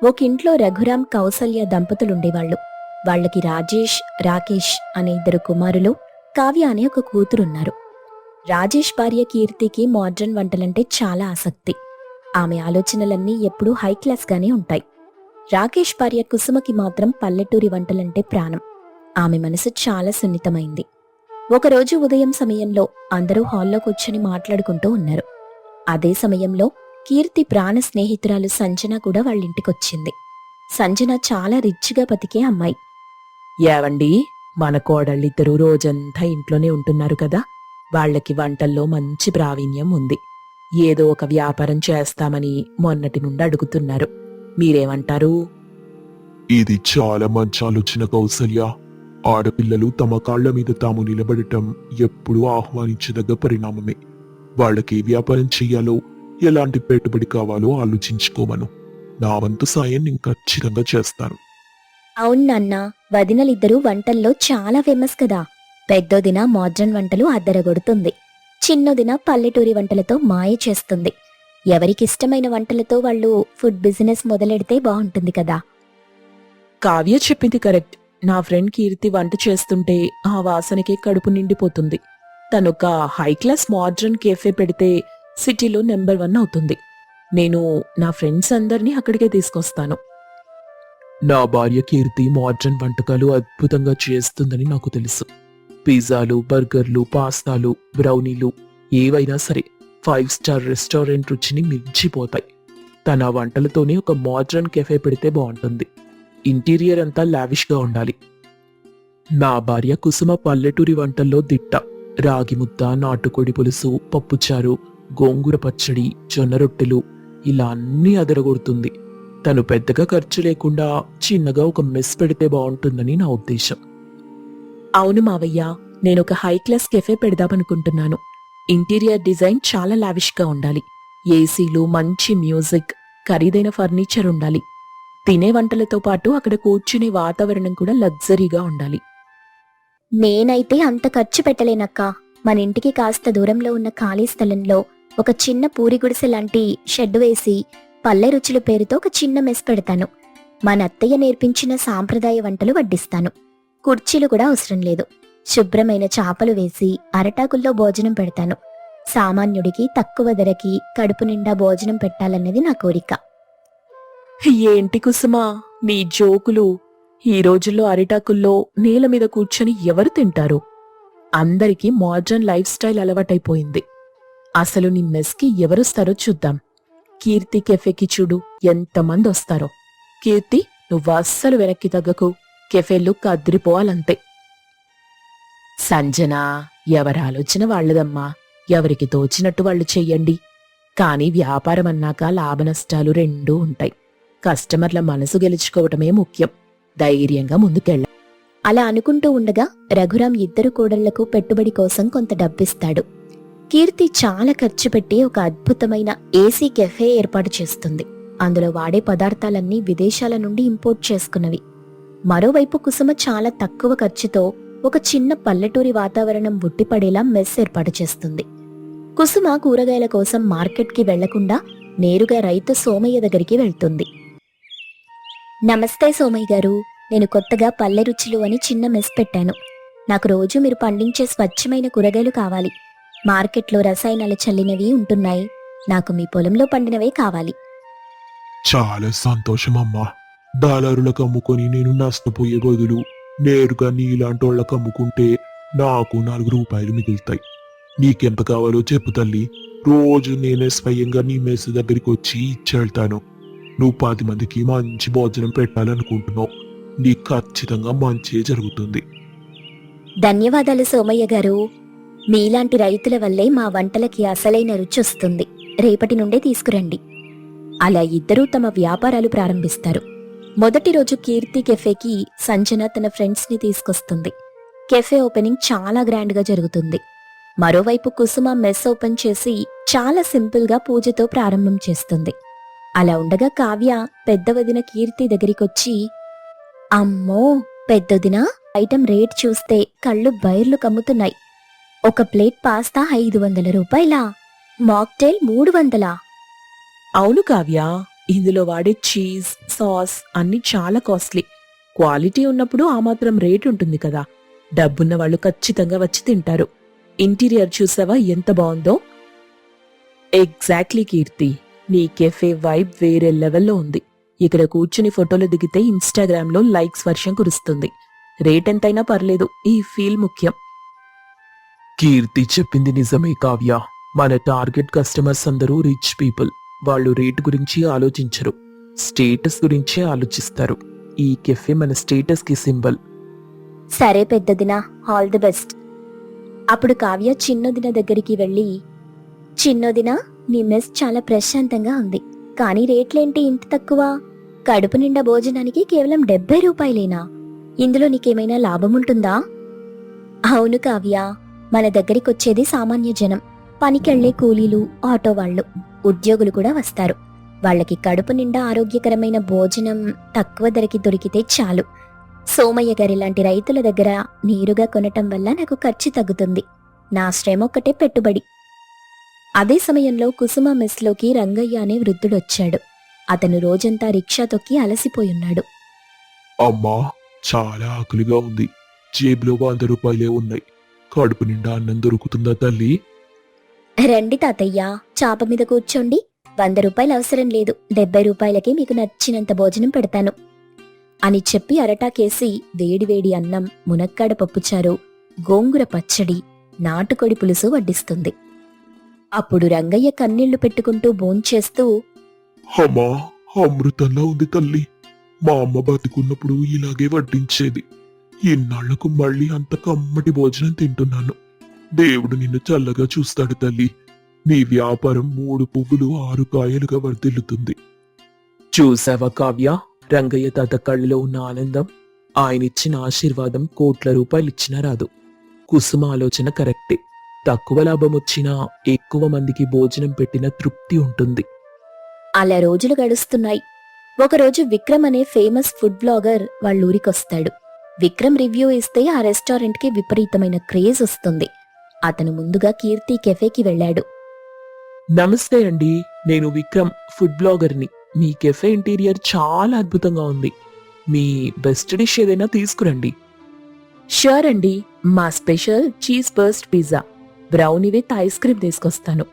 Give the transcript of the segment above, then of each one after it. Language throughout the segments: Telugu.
ఒకింట్లో రఘురాం, కౌసల్య దంపతులుండేవాళ్లు. వాళ్లకి రాజేష్, రాకేష్ అనే ఇద్దరు కుమారులు, కావ్య అనే ఒక కూతురున్నారు. రాజేష్ భార్య కీర్తికి మోడ్రన్ వంటలంటే చాలా ఆసక్తి. ఆమె ఆలోచనలన్నీ ఎప్పుడూ హైక్లాస్గానే ఉంటాయి. రాకేష్ భార్య కుసుమకి మాత్రం పల్లెటూరి వంటలంటే ప్రాణం. ఆమె మనసు చాలా సున్నితమైంది. ఒకరోజు ఉదయం సమయంలో అందరూ హాల్లో కూర్చొని మాట్లాడుకుంటూ ఉన్నారు. అదే సమయంలో కీర్తి ప్రాణ స్నేహితురాలు సంజన కూడా వాళ్ళింటికొచ్చింది. సంజన చాలా రిచ్గా బతికే అమ్మాయి. ఏవండి, మన కోడళ్ళిద్దరూ రోజంతా ఇంట్లోనే ఉంటున్నారు కదా, వాళ్లకి వంటల్లో మంచి ప్రావీణ్యం ఉంది. ఏదో ఒక వ్యాపారం చేస్తామని మొన్నటి నుండి అడుగుతున్నారు. మీరేమంటారు? ఇది చాలా మంచి ఆలోచన కౌసల్య. ఆడపిల్లలు తమ కాళ్ల మీద తాము నిలబడటం ఎప్పుడూ ఆహ్వానించదగ్గ పరిణామమే. వాళ్ళకి వ్యాపారం చెయ్యాలో, ఎలాంటి పెట్టుబడి కావాలో ఆలోచించుకోమను. నా వంతు సాయం నేను ఖచ్చితంగా చేస్తాను. అవును నాన్నా, వదినలిద్దరూ వంటల్లో చాలా ఫేమస్ కదా. పెద్దోదిన మోడ్రన్ వంటలు అద్దరగొడుతుంది, చిన్నోదిన పల్లెటూరి వంటలతో మాయ చేస్తుంది. ఎవరికిష్టమైన వంటలతో వాళ్ళు ఫుడ్ బిజినెస్ మొదలెడితే బాగుంటుంది కదా. కావ్య చెప్పింది కరెక్ట్. నా ఫ్రెండ్ కీర్తి వంట చేస్తుంటే ఆ వాసనకే కడుపు నిండిపోతుంది. తనొక హైక్లాస్ మోడ్రన్ కేఫే పెడితే సిటీలో నెంబర్ 1 అవుతుంది. నేను నా ఫ్రెండ్స్ అందరినీ అక్కడికే తీసుకొస్తాను. నా భార్య కీర్తి మోడ్రన్ వంటకాలు అద్భుతంగా చేస్తుందని నాకు తెలుసు. పిజ్జాలు, బర్గర్లు, పాస్తాలు, బ్రౌనీలు ఏవైనా సరే 5 స్టార్ రెస్టారెంట్ రుచిని మించిపోతాయి. తన వంటలతోనే ఒక మోడ్రన్ కెఫే పెడితే బాగుంటుంది. ఇంటీరియర్ అంతా లావిష్గా ఉండాలి. నా భార్య కుసుమ పల్లెటూరి వంటల్లో దిట్ట. రాగి ముద్ద, నాటుకోడి పులుసు, పప్పుచారు, గోంగూర పచ్చడి, జొన్న రొట్టెలు ఇలా అన్నీ అదరగొడుతుంది. తను పెద్దగా ఖర్చు లేకుండా చిన్నగా ఒక మెస్ పెడితే బాగుంటుందని నా ఉద్దేశం. అవును మావయ్య, నేనొక హైక్లాస్ కెఫే పెడదామనుకుంటున్నాను. ఇంటీరియర్ డిజైన్ చాలా లావిష్గా ఉండాలి. ఏసీలు, మంచి మ్యూజిక్, ఖరీదైన ఫర్నిచర్ ఉండాలి. తినే వంటలతో పాటు అక్కడ కూర్చునే వాతావరణం కూడా లగ్జరీగా ఉండాలి. నేనైతే అంత ఖర్చు పెట్టలేనక్కా. మన ఇంటికి కాస్త దూరంలో ఉన్న ఖాళీ స్థలంలో ఒక చిన్న పూరి గుడిసె లాంటి షెడ్ వేసి పల్లె రుచుల పేరుతో ఒక చిన్న మెస్ పెడతాను. మన అత్తయ్య నేర్పించిన సాంప్రదాయ వంటలు వడ్డిస్తాను. కుర్చీలు కూడా అవసరం లేదు. శుభ్రమైన చాపలు వేసి అరటాకుల్లో భోజనం పెడతాను. సామాన్యుడికి తక్కువ ధరకి కడుపు నిండా భోజనం పెట్టాలన్నది నా కోరిక. ఏంటి కుసుమా, నీ జోకులు? ఈ రోజుల్లో అరిటాకుల్లో నేల మీద కూర్చొని ఎవరు తింటారు? అందరికీ మోడ్రన్ లైఫ్ స్టైల్ అలవాటైపోయింది. అసలు నీ మెస్కి ఎవరొస్తారో చూద్దాం. కీర్తి కెఫేకి చూడు ఎంతమంది వస్తారో. కీర్తి, నువ్వు అస్సలు వెనక్కి తగ్గకు. కెఫేలు కదిరిపోవాలంతే. సంజనా, ఎవరి ఆలోచన వాళ్ళదమ్మా. ఎవరికి తోచినట్టు వాళ్ళు చెయ్యండి. కాని వ్యాపారం అన్నాక లాభనష్టాలు రెండూ ఉంటాయి. కస్టమర్ల మనసు గెలుచుకోవటమే ముఖ్యం. ధైర్యంగా ముందుకెళ్ళ. అలా అనుకుంటూ ఉండగా రఘురాం ఇద్దరు కోడళ్లకు పెట్టుబడి కోసం కొంత డబ్బిస్తాడు. కీర్తి చాలా ఖర్చు పెట్టి ఒక అద్భుతమైన ఏసీ కెఫే ఏర్పాటు చేస్తుంది. అందులో వాడే పదార్థాలన్నీ విదేశాల నుండి ఇంపోర్ట్ చేసుకున్నవి. మరోవైపు కుసుమ చాలా తక్కువ ఖర్చుతో ఒక చిన్న పల్లెటూరి వాతావరణం ఉట్టిపడేలా మెస్ ఏర్పాటు చేస్తుంది. కుసుమ కూరగాయల కోసం మార్కెట్కి వెళ్లకుండా నేరుగా రైతు సోమయ్య దగ్గరికి వెళ్తుంది. నమస్తే సోమయ్య గారు, నేను కొత్తగా పల్లె రుచులు అని చిన్న మెస్ పెట్టాను. నాకు రోజు మీరు పండించే స్వచ్ఛమైన కూరగాయలు కావాలి. మార్కెట్లో రసాయనాలు చల్లినవి ఉంటున్నాయి. నాకు మీ పొలంలో పండినవే కావాలి. చాలా సంతోషం అమ్మా. డాలరులకు అమ్ముకొని నేను నష్టపోయే బదులు నేరుగా నీలాంటి వాళ్ళకు అమ్ముకుంటే నాకు 4 రూపాయలు మిగులుతాయి. నీకెంత కావాలో చెప్పు తల్లి. రోజు నేనే స్వయంగా నీ మెస్ దగ్గరికి వచ్చి ఇచ్చేళ్తాను. నువ్వు 10 మందికి మంచి భోజనం పెట్టాలనుకుంటున్నావు. నీకు ఖచ్చితంగా మంచి జరుగుతుంది. ధన్యవాదాలు సోమయ్య గారు. మీలాంటి రైతుల వల్లే మా వంటలకి అసలైన రుచి వస్తుంది. రేపటి నుండే తీసుకురండి. అలా ఇద్దరూ తమ వ్యాపారాలు ప్రారంభిస్తారు. మొదటి రోజు కీర్తి కెఫేకి సంజన తన ఫ్రెండ్స్ ని తీసుకొస్తుంది. కెఫే ఓపెనింగ్ చాలా గ్రాండ్ గా జరుగుతుంది. మరోవైపు కుసుమ మెస్ ఓపెన్ చేసి చాలా సింపుల్ గా పూజతో ప్రారంభం చేస్తుంది. అలా ఉండగా కావ్య పెద్దవదిన కీర్తి దగ్గరికొచ్చి, అమ్మో పెద్దదిన, ఐటెం రేట్ చూస్తే కళ్ళు బైర్లు కమ్ముతున్నాయి. ఒక ప్లేట్ పాస్తా 500 రూపాయలా? మాక్టైల్ 300. అవును కావ్య, ఇందులో వాడే చీజ్ సాస్ అన్ని చాలా కాస్ట్లీ. క్వాలిటీ ఉన్నప్పుడు ఆ మాత్రం రేట్ ఉంటుంది కదా. డబ్బున్న వాళ్ళు ఖచ్చితంగా వచ్చి తింటారు. ఇంటీరియర్ చూసావా ఎంత బాగుందో? ఎగ్జాక్ట్లీ కీర్తి, నీ కెఫే వైబ్ వేరే లెవెల్లో ఉంది. ఇక్కడ కూర్చుని ఫోటోలు దిగితే ఇన్స్టాగ్రామ్లో లైక్స్ వర్షం కురుస్తుంది. రేట్ ఎంతైనా పర్లేదు, ఈ ఫీల్ ముఖ్యం. కీర్తి చెప్పింది నిజమే కావ్య. మన టార్గెట్ కస్టమర్స్ అందరూ రిచ్ పీపుల్. వాళ్ళు రేట్ గురించి ఆలోచించరు, స్టేటస్ గురించే ఆలోచిస్తారు. ఈ కెఫే మన స్టేటస్ కి సింబల్. సరే పెద్దదినా, ఆల్ ది బెస్ట్. అప్పుడు కావ్య చిన్నదిన దగ్గరికి వెళ్ళి, చిన్నదినా, నీ మెస్ చాలా ప్రశాంతంగా ఉంది, కానీ రేట్లేంటి ఇంత తక్కువ? కడుపు నిండా భోజనానికి కేవలం 70 రూపాయలేనా? ఇందులో నీకేమైనా లాభముంటుందా? అవును కావ్య, మన దగ్గరికొచ్చేది సామాన్య జనం, పనికెళ్లే కూలీలు, ఆటో వాళ్ళు, ఉద్యోగులు కూడా వస్తారు. వాళ్ళకి కడుపు నిండా ఆరోగ్యకరమైన భోజనం తక్కువ ధరకి దొరికితే చాలు. సోమయ్య గారి లాంటి రైతుల దగ్గర నేరుగా కొనటం వల్ల నాకు ఖర్చు తగ్గుతుంది. నా శ్రమ ఒక్కటే పెట్టుబడి. అదే సమయంలో కుసుమ మెస్లోకి రంగయ్య అనే వృద్ధుడొచ్చాడు. అతను రోజంతా రిక్షా తొక్కి అలసిపోయున్నాడు. అమ్మా, చాలా ఆకలిగా ఉంది. జేబులో 100 రూపాయలే ఉన్నాయి. కడుపు నిండా అన్నం దొరుకుతుందా తల్లి? రండి తాతయ్య, చాప మీద కూర్చోండి. 100 రూపాయలు అవసరం లేదు, 70 రూపాయలకి మీకు నచ్చినంత భోజనం పెడతాను అని చెప్పి అరటాకేసి వేడివేడి అన్నం, మునక్కాడ పప్పుచారు, గోంగూర పచ్చడి, నాటుకోడి పులుసు వడ్డిస్తుంది. అప్పుడు రంగయ్య కన్నీళ్లు పెట్టుకుంటూ భోంచేస్తూ, అమ్మా, అమృతంలా ఉంది తల్లి. మా అమ్మ బతికున్నప్పుడు ఇలాగే వడ్డించేది. ఇన్నాళ్లకు మళ్ళీ అంత కమ్మటి భోజనం తింటున్నాను. దేవుడు నిన్ను చల్లగా చూస్తాడు తల్లి. నీ వ్యాపారం 3 పువ్వులు 6 కాయలుగా వర్ధిల్లుతుంది. చూసావా కావ్య, రంగయ్య తాత కళ్ళలో ఉన్న ఆనందం? ఆయనిచ్చిన ఆశీర్వాదం కోట్ల రూపాయలిచ్చినా రాదు. కుసుమ ఆలోచన కరెక్టే. తక్కువ లాభం వచ్చినా ఎక్కువ మందికి భోజనం పెట్టిన తృప్తి ఉంటుంది. అలా రోజులు గడుస్తున్నాయి. ఒకరోజు విక్రమ్ అనే ఫేమస్ ఫుడ్ బ్లాగర్ వాళ్ళూరికొస్తాడు. విక్రమ్ రివ్యూ ఇస్తే ఆ రెస్టారెంట్కి విపరీతమైన క్రేజ్ వస్తుంది. అతను ముందుగా కీర్తి కెఫేకి వెళ్ళాడు. నమస్తే అండి, నేను విక్రమ్, ఫుడ్ బ్లాగర్ని. మీ కెఫే ఇంటీరియర్ చాలా అద్భుతంగా ఉంది. మీ బెస్ట్ డిష్ ఏదైనా తీసుకురండి. ష్యూర్ అండి, మా special cheese burst pizza, brownie with ice cream తీసుకొస్తాను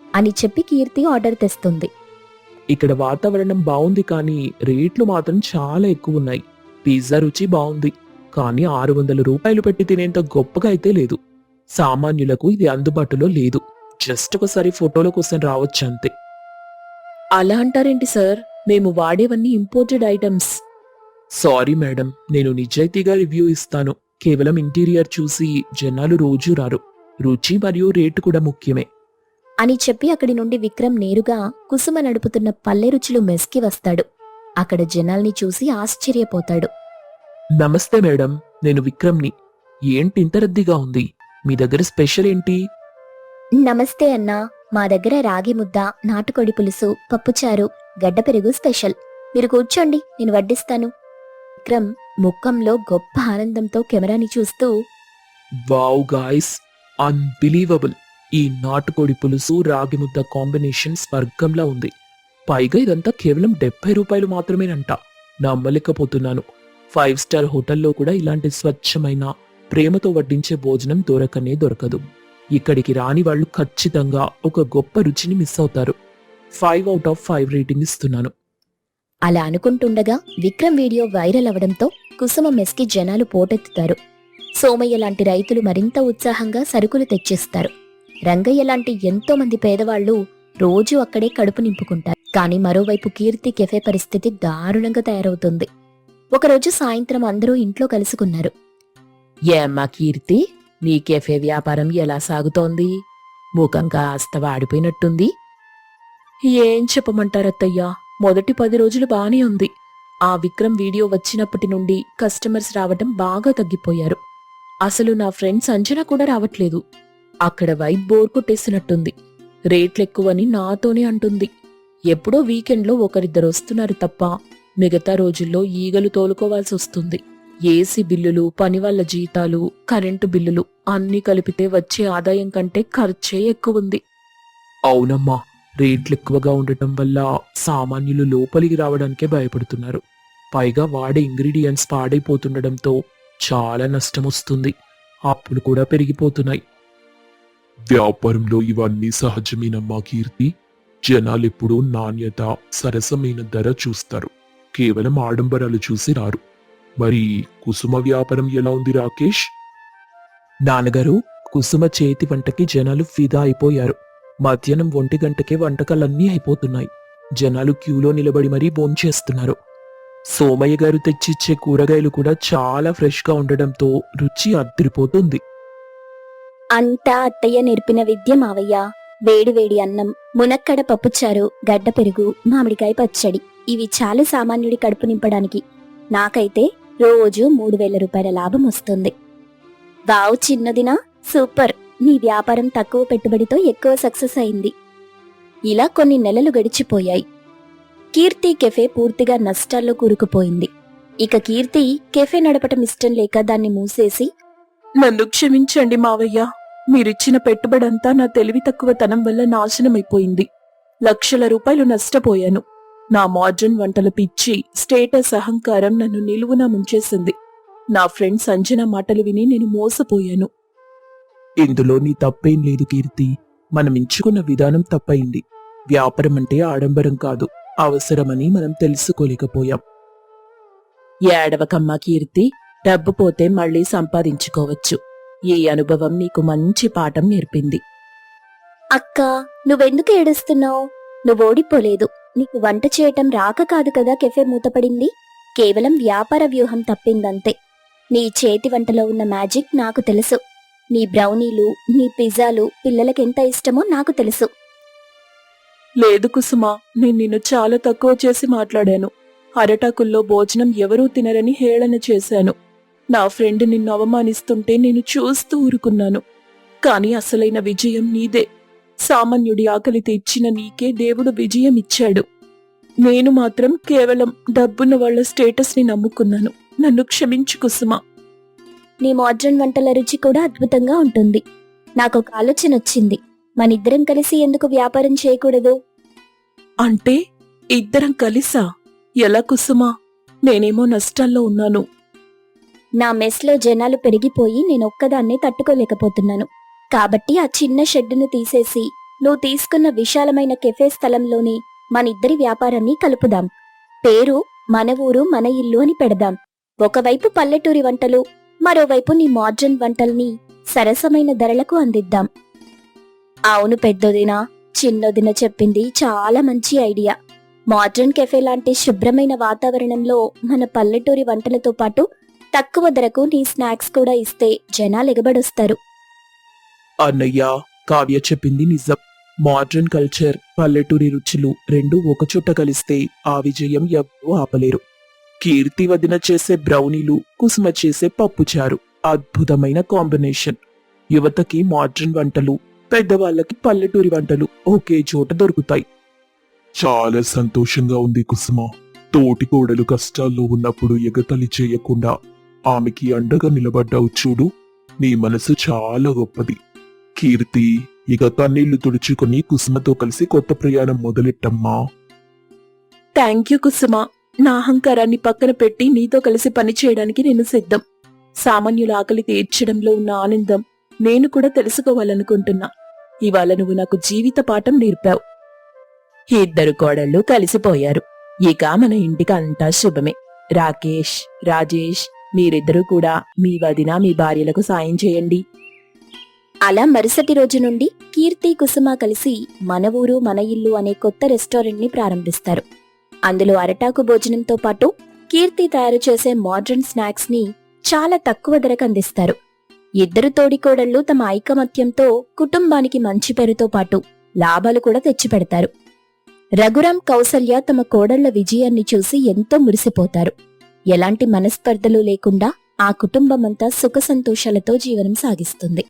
అని చెప్పి కీర్తి ఆర్డర్ తెస్తుంది. ఇక్కడ వాతావరణం బాగుంది, కానీ రేట్లు మాత్రం చాలా ఎక్కువ ఉన్నాయి. పిజ్జా రుచి బాగుంది, కానీ 600 రూపాయలు పెట్టి తినేంత గొప్పగా అయితే లేదు. సామాన్యులకు ఇది అందుబాటులో లేదు. జస్ట్ ఒకసారి ఫోటోల కోసం రావచ్చు అంతే. అలా అంటారేంటి సార్? మేము వాడేవన్నీ ఇంపోర్టెడ్ ఐటమ్స్. సారీ మేడం, నేను నిజాయితీగా రివ్యూ ఇస్తాను. కేవలం ఇంటీరియర్ చూసి జనాలు రోజూ రారు. రుచి మరియు రేటు కూడా ముఖ్యమే అని చెప్పి అక్కడి నుండి విక్రమ్ నేరుగా కుసుమ నడుపుతున్న పల్లె రుచులు మెస్కి వస్తాడు. అక్కడ జనాల్ని చూసి ఆశ్చర్యపోతాడు. నమస్తే మేడం, నేను విక్రమ్ని. ఏంటి ఇంత రద్దీగా ఉంది? మీ దగ్గర స్పెషల్ ఏంటి? నమస్తే అన్నా, మా దగ్గర రాగి ముద్ద, నాటుకోడి పులుసు, పప్పుచారు, గడ్డ పెరుగు స్పెషల్. మీరు కూర్చోండి, నేను వడ్డిస్తాను. విక్రమ్ ముఖంలో గొప్ప ఆనందంతో కెమెరాని చూస్తూ, వావ్ గాయ్స్, అన్బిలీవబుల్. ఈ నాటుకోడి పులుసు రాగి ముద్ద కాంబినేషన్ స్వర్గంలా ఉంది. పైగా ఇదంతా కేవలం 70 రూపాయలు మాత్రమేనంట. నమ్మలేకపోతున్నాను. 5 స్టార్ హోటల్లో కూడా ఇలాంటి స్వచ్ఛమైన, ప్రేమతో వడ్డించే భోజనం దొరకనే దొరకదు. ఇక్కడికి రాని వాళ్ళు ఖచ్చితంగా ఒక గొప్ప రుచిని మిస్ అవుతారు. 5 out of 5 రేటింగ్ ఇస్తున్నాను. అలా అనుకుంటుండగా విక్రమ్ వీడియో వైరల్ అవడంతో కుసుమ మెస్కి జనాలు పోటెత్తుతారు. సోమయ్య లాంటి రైతులు మరింత ఉత్సాహంగా సరుకులు తెచ్చిస్తారు. రంగయ్య లాంటి ఎంతో మంది పేదవాళ్లు రోజూ అక్కడే కడుపు నింపుకుంటారు. కానీ మరోవైపు కీర్తి కెఫే పరిస్థితి దారుణంగా తయారవుతుంది. ఒకరోజు సాయంత్రం అందరూ ఇంట్లో కలుసుకున్నారు. ఏమ్మా కీర్తి, నీ కెఫే వ్యాపారం ఎలా సాగుతోంది? ముఖం కాస్త వాడిపోయినట్టుంది. ఏం చెప్పమంటారత్తయ్యా, మొదటి 10 రోజులు బానే ఉంది. ఆ విక్రమ్ వీడియో వచ్చినప్పటి నుండి కస్టమర్స్ రావటం బాగా తగ్గిపోయారు. అసలు నా ఫ్రెండ్స్ అంచనా కూడా రావట్లేదు. అక్కడ వైబ్ బోర్ కొట్టేసినట్టుంది. రేట్లెక్కువని నాతోనే అంటుంది. ఎప్పుడో వీకెండ్లో ఒకరిద్దరు వస్తున్నారు తప్ప మిగతా రోజుల్లో ఈగలు తోలుకోవాల్సి వస్తుంది. ఏసీ బిల్లులు, పనివాళ్ల జీతాలు, కరెంటు బిల్లులు అన్నీ కలిపితే వచ్చే ఆదాయం కంటే ఖర్చే ఎక్కువుంది. అవునమ్మా, రేట్లు ఎక్కువగా ఉండటం వల్ల సామాన్యులు లోపలికి రావడానికే భయపడుతున్నారు. పైగా వాడే ఇంగ్రీడియంట్స్ పాడైపోతుండడంతో చాలా నష్టం వస్తుంది. అప్పులు కూడా పెరిగిపోతున్నాయి. వ్యాపారంలో ఇవన్నీ సహజమేనమ్మా కీర్తి. జనాలెప్పుడూ నాణ్యత, సరసమైన ధర చూస్తారు. కేవలం ఆడంబరాలు చూసి రారు. మరి కుసుమ వ్యాపారం ఎలా ఉంది రాకేష్? నాన్నగారు, కుసుమ చేతి వంటకి జనాలు ఫిదా అయిపోయారు. మధ్యాహ్నం 1 గంటకే వంటకాలన్నీ అయిపోతున్నాయి. జనాలు క్యూలో నిలబడి మరీ భోంచేస్తున్నారు. సోమయ్య గారు తెచ్చిచ్చే కూరగాయలు కూడా చాలా ఫ్రెష్గా ఉండడంతో రుచి అదిరిపోతుంది. అంతా అత్తయ్య నేర్పిన విద్య మావయ్య. వేడి వేడి అన్నం, మునక్కడ పప్పుచారు, గడ్డ పెరుగు, మామిడికాయ పచ్చడి ఇవి చాలు సామాన్యుడి కడుపు నింపడానికి. నాకైతే రోజు 3,000 రూపాయల లాభం వస్తుంది. వావ్ చిన్నదినా, సూపర్. నీ వ్యాపారం తక్కువ పెట్టుబడితో ఎక్కువ సక్సెస్ అయింది. ఇలా కొన్ని నెలలు గడిచిపోయాయి. కీర్తి కెఫే పూర్తిగా నష్టాల్లో కూరుకుపోయింది. ఇక కీర్తి కెఫే నడపటం ఇష్టం లేక దాన్ని మూసేసి, నన్ను క్షమించండి మావయ్య. మీరిచ్చిన పెట్టుబడంతా నా తెలివి తక్కువతనం వల్ల నాశనమైపోయింది. లక్షల రూపాయలు నష్టపోయాను. నా మోడ్రన్ వంటల పిచ్చి, స్టేటస్ అహంకారం నన్ను నిలువునా ముంచేసింది. నా ఫ్రెండ్ సంజన మాటలు విని నేను మోసపోయాను. ఇందులో నీ తప్పేం లేదు కీర్తి. మనం ఎంచుకున్న విధానం తప్పయింది. వ్యాపారం అంటే ఆడంబరం కాదు, అవసరమని మనం తెలుసుకోలేకపోయాం. ఏడవకమ్మా కీర్తి, డబ్బు పోతే మళ్ళీ సంపాదించుకోవచ్చు. ఈ అనుభవం నీకు మంచి పాఠం నేర్పింది. అక్క నువ్వెందుకు ఏడుస్తున్నావు? నువ్వు ఓడిపోలేదు. నీకు వంట చేయటం రాక కాదు కదా కెఫే మూతపడింది. కేవలం వ్యాపార వ్యూహం తప్పిందంతే. నీ చేతి వంటలో ఉన్న మ్యాజిక్ నాకు తెలుసు. నీ బ్రౌనీలు, నీ పిజ్జాలు పిల్లలకెంత ఇష్టమో నాకు తెలుసు. లేదు కుసుమా, నేను నిన్ను చాలా తక్కువ చేసి మాట్లాడాను. అరటాకుల్లో భోజనం ఎవరూ తినరని హేళన చేశాను. నా ఫ్రెండ్ నిన్ను అవమానిస్తుంటే నేను చూస్తూ ఊరుకున్నాను. కాని అసలైన విజయం నీదే. సామాన్యుడి ఆకలి తీర్చిన నీకే దేవుడు విజయం ఇచ్చాడు. నేను మాత్రం కేవలం డబ్బున్న వాళ్ల స్టేటస్ని నమ్ముకున్నాను. నన్ను క్షమించు కుసుమా. నీ మోడ్రన్ వంటల రుచి కూడా అద్భుతంగా ఉంటుంది. నాకొక ఆలోచన వచ్చింది. మనిద్దరం కలిసి ఎందుకు వ్యాపారం చేయకూడదు? అంటే ఇద్దరం కలిసా? ఎలా కుసుమా? నేనేమో నష్టాల్లో ఉన్నాను. నా మెస్లో జనాలు పెరిగిపోయి నేనొక్కదాన్నే తట్టుకోలేకపోతున్నాను. కాబట్టి ఆ చిన్న షెడ్డును తీసేసి నువ్వు తీసుకున్న విశాలమైన కెఫే స్థలంలోనే మనిద్దరి వ్యాపారాన్ని కలుపుదాం. పేరు మన ఊరు మన ఇల్లు అని పెడదాం. ఒకవైపు పల్లెటూరి వంటలు, మరోవైపు నీ మోడ్రన్ వంటల్ని సరసమైన ధరలకు అందిద్దాం. అవును పెద్దొదినా, చిన్నొదిన చెప్పింది చాలా మంచి ఐడియా. మోడ్రన్ కెఫే లాంటి శుభ్రమైన వాతావరణంలో మన పల్లెటూరి వంటలతో పాటు తక్కువ ధరకు నీ స్నాక్స్ కూడా ఇస్తే జనాలు ఎగబడొస్తారు. అన్నయ్య, కావ్య చెప్పింది నిజం. మోడ్రన్ కల్చర్, పల్లెటూరి రుచులు రెండూ ఒకచోట కలిస్తే ఆ విజయం ఎవ్వరూ ఆపలేరు. కీర్తి వదిన చేసే బ్రౌనీలు, కుసుమ చేసే పప్పుచారు అద్భుతమైన కాంబినేషన్. యువతకి మోడ్రన్ వంటలు, పెద్దవాళ్ళకి పల్లెటూరి వంటలు ఒకే చోట దొరుకుతాయి. చాలా సంతోషంగా ఉంది కుసుమ. తోటి కోడలు కష్టాల్లో ఉన్నప్పుడు ఎగతలి చేయకుండా ఆమెకి అండగా నిలబడ్డావు చూడు. నీ మనసు చాలా గొప్పది. కీర్తి, ఇక కన్నీళ్లు తుడుచుకుని కుసుమతో కలిసి కొత్త ప్రయాణం మొదలెట్టమ్మా. Thank you Kusuma. నా అహంకారాన్ని పక్కన పెట్టి నీతో కలిసి పనిచేయడానికి నేను సిద్ధం. సామాన్యుల ఆకలి తీర్చడంలో ఉన్న ఆనందం నేను కూడా తెలుసుకోవాలనుకుంటున్నా. ఇవాళ నువ్వు నాకు జీవిత పాఠం నేర్పావు. ఇద్దరు కోడళ్ళు కలిసిపోయారు. ఇక మన ఇంటికి అంతా శుభమే. రాకేష్, రాజేష్, మీరిద్దరూ కూడా మీ వదిన, మీ భార్యలకు సాయం చేయండి. అలా మరుసటి రోజు నుండి కీర్తి, కుసుమ కలిసి మన ఊరు మన ఇల్లు అనే కొత్త రెస్టారెంట్ ని ప్రారంభిస్తారు. అందులో అరటాకు భోజనంతో పాటు కీర్తి తయారు చేసే మోడ్రన్ స్నాక్స్ ని చాలా తక్కువ ధరకు అందిస్తారు. ఇద్దరు తోడికోడళ్లు తమ ఐకమత్యంతో కుటుంబానికి మంచి పేరుతో పాటు లాభాలు కూడా తెచ్చిపెడతారు. రఘురాం, కౌసల్య తమ కోడళ్ల విజయాన్ని చూసి ఎంతో మురిసిపోతారు. ఎలాంటి మనస్పర్ధలు లేకుండా ఆ కుటుంబమంతా సుఖ సంతోషాలతో జీవనం సాగిస్తుంది.